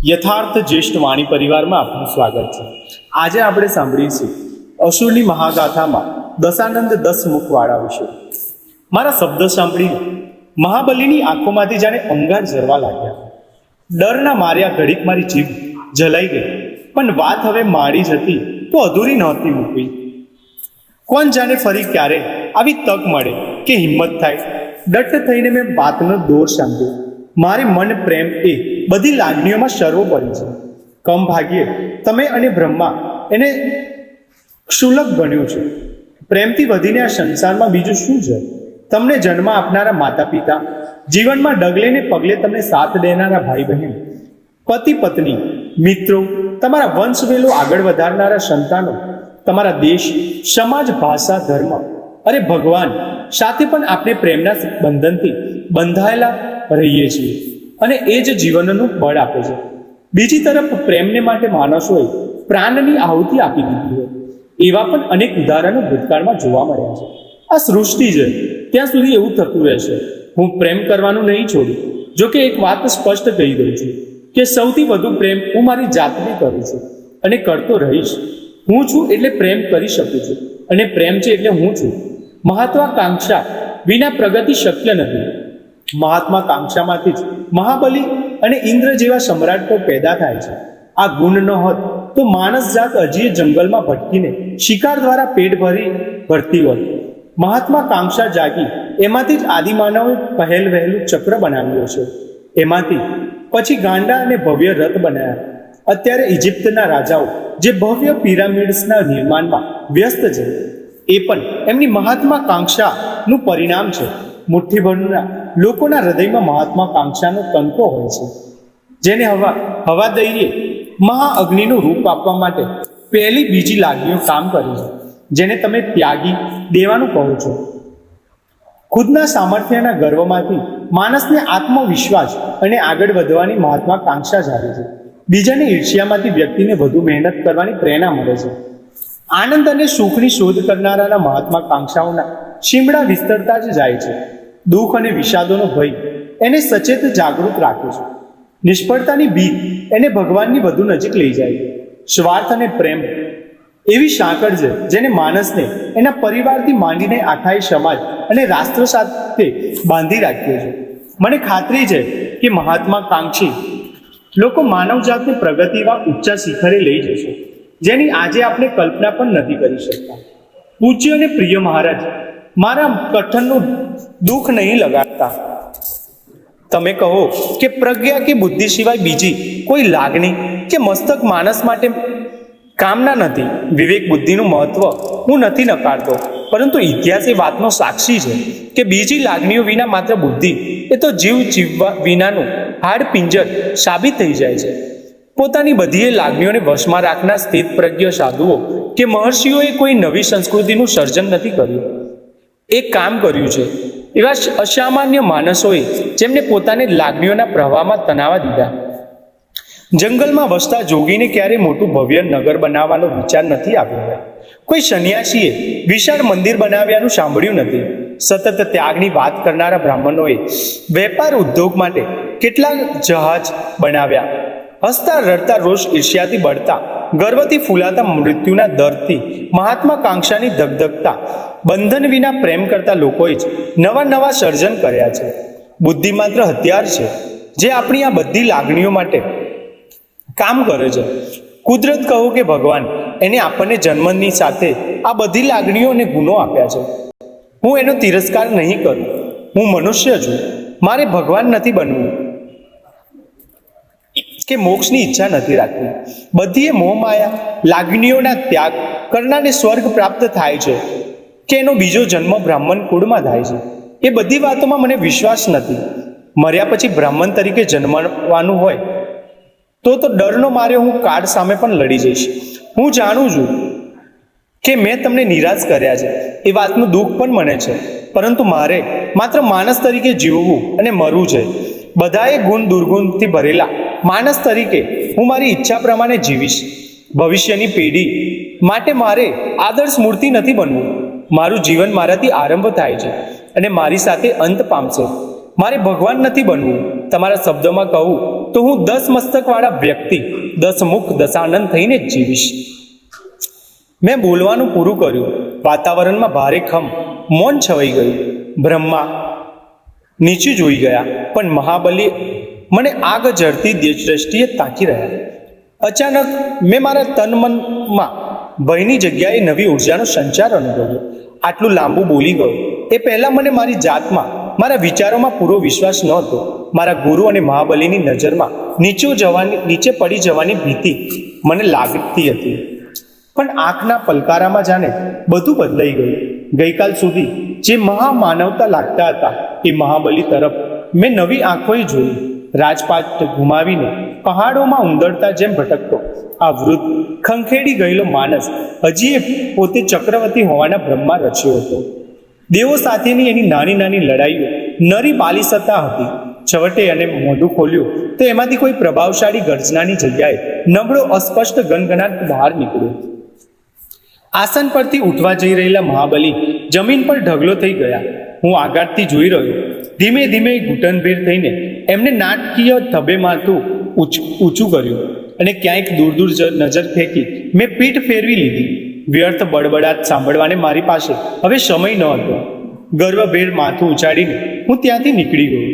યથાર્થ જ્યેષ્ઠ વાણી પરિવારમાં આપનું સ્વાગત છે। આજે આપણે સાંભળીશું અસુરની મહાગાથામાં દશાનંદ 10 મુખવાળા વિશે। મારા શબ્દ સાંભળીને મહાબલીની આંખોમાંથી જાણે અંગાર ઝરવા લાગ્યા। ડરના માર્યા ઘડીક મારી જીભ જલાઈ ગઈ, પણ વાત હવે મારી જ હતી તો અધૂરી નહોતી મૂકવી। કોણ જાણે ફરી ક્યારે આવી તક મળે કે હિંમત થાય। ડટ થઈને મેં વાતનો દોર સાંભળ્યો। મારે મન પ્રેમ એ બધી લાગણીઓમાં સર્વોપરી છે। કમ ભાગ્યે તમે અને બ્રહ્મા એને ક્ષુલક બન્યું છે। પ્રેમથી વધીને આ સંસારમાં બીજું શું છે? તમને જન્મ આપનારા માતા પિતા, જીવનમાં ડગલે ને પગલે તમને સાથ દેનારા ભાઈ બહેન, પતિ પત્ની, મિત્રો, તમારા વંશવેલો આગળ વધારનારા સંતાનો, તમારા દેશ, સમાજ, ભાષા, ધર્મ, અરે ભગવાન સાથે પણ આપણે પ્રેમના બંધનથી બંધાયેલા રહીએ છીએ અને એ જ જીવનનું બળ આપે છે। બીજી તરફ પ્રેમને માટે માણસોએ પ્રાણની આહુતિ આપી દીધી હોય એવા પણ અનેક ઉદાહરણો ભૂતકાળમાં જોવા મળ્યા છે। આ સૃષ્ટિ છે ત્યાં સુધી એવું થતું રહેશે। હું પ્રેમ કરવાનું નહીં છોડું। જો કે એક વાત સ્પષ્ટ કહી દઉં છું કે સૌથી વધુ પ્રેમ હું મારી જાતને કરું છું અને કરતો રહીશ। હું છું એટલે પ્રેમ કરી શકું છું અને પ્રેમ છે એટલે હું છું। મહત્વાકાંક્ષા વિના પ્રગતિ શક્ય નથી। મહાત્માકાંક્ષામાંથી જ મહાબલી અને ઇન્દ્ર જેવા સમ્રાટો પેદા થાય છે। આ ગુણ ન હોત તો માણસ જાત હજી જંગલમાં ભટકીને શિકાર દ્વારા પેટ ભરતી હોત। મહાત્માકાંક્ષા જાગી એમાંથી જ આદિમાનવે પહેલ વહેલું ચક્ર બનાવ્યું છે। એમાંથી પછી ગાંડા અને ભવ્ય રથ બનાવ્યા। અત્યારે ઇજિપ્તના રાજાઓ જે ભવ્ય પિરામિડ્સના નિર્માણમાં વ્યસ્ત છે એ પણ એમની મહાત્માકાંક્ષાનું પરિણામ છે। મુઠ્ઠીભરના લોકોના હૃદયમાં મહાત્માકાંક્ષાનો તણકો હોય છે, જેને હવા દઈએ મહાઅગ્નિનું રૂપ આપવા માટે પહેલી બીજી લાગણીઓ કામ કરે છે, જેને તમે ત્યાગી દેવાનું કહો છો। ખુદના સામર્થ્યના ગર્વમાંથી માણસને આત્મવિશ્વાસ અને આગળ વધવાની મહાત્માકાંક્ષા જાગે છે। બીજાની ઈર્ષ્યામાંથી વ્યક્તિને વધુ મહેનત કરવાની પ્રેરણા મળે છે। આનંદ અને સુખની શોધ કરનારાના મહાત્માકાંક્ષાઓના શીમડા વિસ્તરતા જ જાય છે। દુઃખ અને વિષાદોનો ભય એને સચેત જાગૃત રાખે છે। નિષ્ફળતાની બીક એને ભગવાનની વધુ નજીક લઈ જાય છે। સ્વાર્થ અને પ્રેમ એવી સાંકળ છે જેને માણસને એના પરિવારથી માંડીને આખા સમાજ અને રાષ્ટ્ર સાથે બાંધી રાખ્યો છે। મને ખાતરી છે કે મહાત્માકાંક્ષી લોકો માનવજાતને પ્રગતિના ઊંચા શિખરે લઈ જશે, જેની આજે આપણે કલ્પના પણ નથી કરી શકતા। પૂજ્ય અને પ્રિય મહારાજ, મારા કથનનું દુઃખ નહીં લગાડતા। તમે કહો કે પ્રજ્ઞા કે બુદ્ધિ સિવાય બીજી કોઈ લાગણી કે મસ્તક માણસ માટે કામના નથી। વિવેક બુદ્ધિનું મહત્વ હું નથી નકારતો, પરંતુ ઇતિહાસ એ વાતનો સાક્ષી છે કે બીજી લાગણીઓ વિના માત્ર બુદ્ધિ એ તો જીવવા વિનાનું હાડપિંજર સાબિત થઈ જાય છે। પોતાની બધી લાગણીઓને વશમાં રાખનાર સ્થિત પ્રજ્ઞ સાધુઓ કે મહર્ષિઓએ કોઈ નવી સંસ્કૃતિનું સર્જન નથી કર્યું, એક કામ કર્યું છે। એવા અસામાન્ય માણસોએ જેમને પોતાની લાગણીઓના પ્રવાહમાં તણાવા દીધા। જંગલમાં વસતા જોગીને ક્યારે મોટું ભવ્ય નગર બનાવવાનો વિચાર નથી આવ્યો। કોઈ સંન્યાસીએ વિશાળ મંદિર બનાવ્યાનું સાંભળ્યું નથી। સતત ત્યાગની વાત કરનારા બ્રાહ્મણોએ વેપાર ઉદ્યોગ માટે કેટલાક જહાજ બનાવ્યા। હસતા રડતા રોષ ઈર્ષ્યાથી બળતા, ગર્વથી ફૂલાતા, મૃત્યુના દરથી મહાત્માકાંક્ષાની ધગધગતા, બંધન વિના પ્રેમ કરતા લોકોએ જ નવા નવા સર્જન કર્યા છે। બુદ્ધિ માત્ર હથિયાર છે જે આપણી આ બધી લાગણીઓ માટે કામ કરે છે। કુદરત કહો કે ભગવાન, એને આપણને જન્મની સાથે આ બધી લાગણીઓ અને ગુણો આપ્યા છે। હું એનો તિરસ્કાર નહીં કરું। હું મનુષ્ય છું, મારે ભગવાન નથી બનવું કે મોક્ષની ઈચ્છા નથી રાખવી। બધીએ મોહમાયા લાગણીઓના ત્યાગ કરનારને સ્વર્ગ પ્રાપ્ત થાય છે કે એનો બીજો જન્મ બ્રાહ્મણ કુળમાં થાય છે, એ બધી વાતોમાં મને વિશ્વાસ નથી। મર્યા પછી બ્રાહ્મણ તરીકે જન્મવાનું હોય તો ડરનો મારે હું કાળ સામે પણ લડી જઈશ। હું જાણું છું કે મેં તમને નિરાશ કર્યા છે, એ વાતનું દુઃખ પણ મને છે, પરંતુ મારે માત્ર માણસ તરીકે જીવવું અને મરવું છે। બધાએ ગુણ દુર્ગુણથી ભરેલા માણસ તરીકે હું મારી ઈચ્છા પ્રમાણે જીવીશ। ભવિષ્યની પેઢી માટે મારે આદર્શ મૂર્તિ નથી બનવું। મારું જીવન મારાથી આરંભ થાય છે અને મારી સાથે અંત પામશે। મારે ભગવાન નથી બનવું। તમારા શબ્દોમાં કહું તો હું 10 મસ્તકવાળા વ્યક્તિ 10 મુખ દશાનંદ થઈને જ જીવીશ. મેં બોલવાનું પૂરું કર્યું. વાતાવરણમાં ભારે મૌન છવાઈ ગયું. બ્રહ્મા નીચે જોઈ ગયા, પણ મહાબલી મને આગ ઝરતી દ્રષ્ટિએ તાકી રહ્યા. અચાનક મેં મારા તન મનમાં ભયની જગ્યાએ નવી ઉર્જાનો સંચાર અનુભવ્યો. આટલું લાંબુ બોલી ગયો એ પહેલાં મને મારી જાતમાં, મારા વિચારોમાં પૂરો વિશ્વાસ નહોતો. મારા ગુરુ અને મહાબલીની નજરમાં નીચે પડી જવાની ભીતિ મને લાગતી હતી. પણ આંખના પલકારામાં જાણે બધું બદલાઈ ગયું. ગઈકાલ સુધી જે મહામાનવતા લાગતા હતા એ મહાબલી તરફ મેં નવી આંખોએ જોયું. રાજપાટ ગુમાવીને પહાડોમાં ઉંદરતા જેમ ભટકતો આ વૃદ્ધ ખંખેડી ગયેલો માણસ હજી પોતે ચક્રવર્તી હોવાના ભ્રમમાં રચ્યો હતો. દેવો સાથેની એની નાની નાની લડાઈઓ નરી બાલિસત્તા હતી. છવટે અને મોઢું ખોલ્યું તો એમાંથી કોઈ પ્રભાવશાળી ગર્જનાની જગ્યાએ નબળો અસ્પષ્ટ ગનગનાટ બહાર નીકળ્યો. આસન પરથી ઉઠવા જઈ રહેલા મહાબલી જમીન પર ઢગલો થઈ ગયા. હું આઘાતથી જોઈ રહ્યો. ધીમે ધીમે ઘૂંટણભેર થઈને એમને નાટકીય ધબે માથું ઊંચું કર્યું અને ક્યાંક દૂર દૂર નજર ફેંકી મેં પીઠ ફેરવી લીધી. વ્યર્થ બડબડાટ સાંભળવાને મારી પાસે હવે સમય ન હતો. ગર્વભેર માથું ઉછાળીને હું ત્યાંથી નીકળી ગયો.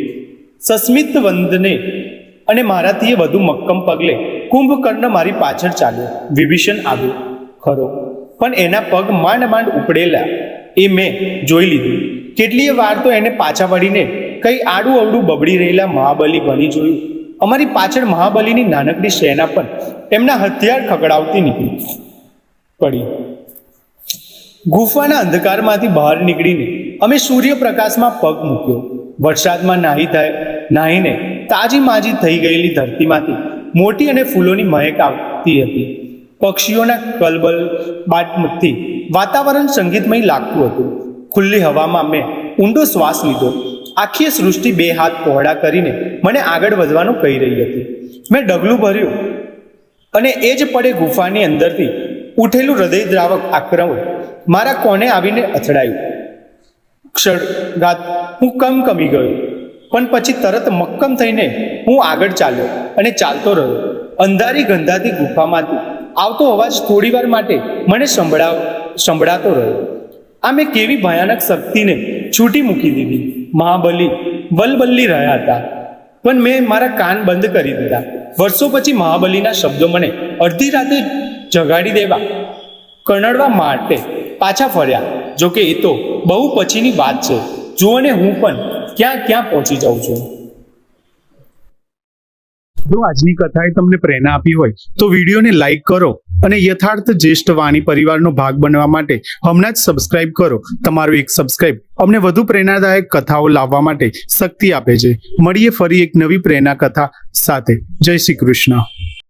સસ્મિત વંદને અને મારાથી વધુ મક્કમ પગલે કુંભકર્ણ મારી પાછળ ચાલ્યો. વિભીષણ આવ્યો ખરો, પણ એના પગ માંડ માંડ ઉપડેલા એ મેં જોઈ લીધું. કેટલીય વાર તો એને પાછા વળીને કઈ આડું અવડું બબડી રહેલા મહાબલી બની જોયું. અમારી પાછળ મહાબલીની નાનકડી સેના પણ એમના હથિયાર ખકડાવતી નીકળી પડી. ગુફાના અંધકારમાંથી બહાર નીકળીને અમે સૂર્યપ્રકાશમાં પગ મૂક્યો. વરસાદમાં નાહીને તાજી માજી થઈ ગયેલી ધરતીમાંથી મોટી અને ફૂલોની મહેક આવતી હતી. પક્ષીઓના કલબલાટથી વાતાવરણ સંગીતમય લાગતું હતું. ખુલ્લી હવામાં મેં ઊંડો શ્વાસ લીધો. આખી સૃષ્ટિ 2 હાથ પહોળા કરીને મને આગળ વધવાનું કહી રહી હતી. મેં ડગલું ભર્યું અને એ જ પડે ગુફાની અંદરથી ઉઠેલું હૃદયદ્રાવક આક્રમણ મારા કોણે આવીને અથડાયું. ક્ષણઘાત હું કમી ગયો, પણ પછી તરત મક્કમ થઈને હું આગળ ચાલ્યો અને ચાલતો રહ્યો. અંધારી ગંધાતી ગુફામાંથી આવતો અવાજ થોડીવાર માટે મને સંભળાતો રહ્યો. આ મેં કેવી ભયાનક શક્તિને છૂટી મૂકી દીધી. મહાબલી વલવલ્લી રહ્યા હતા, પણ મેં મારા કાન બંધ કરી દીધા. વર્ષો પછી મહાબલીના શબ્દો મને અડધી રાતે જગાડી દેવા કણડવા માટે પાછા ફર્યા. જોકે એ તો બહુ પછીની વાત છે. જુઓ ને, હું પણ ક્યાં પહોંચી જાઉં છું. જો આજની કથાએ તમને પ્રેરણા આપી હોય તો વિડીયોને લાઈક કરો અને યથાર્થ જ્યેષ્ઠ વાણી પરિવારનો ભાગ બનવા માટે હમણાં જ સબસ્ક્રાઇબ કરો. તમારું એક સબસ્ક્રાઇબ અમને વધુ પ્રેરણાદાયક કથાઓ લાવવા માટે શક્તિ આપે છે. મળીએ ફરી એક નવી પ્રેરણા કથા સાથે. જય શ્રી કૃષ્ણ.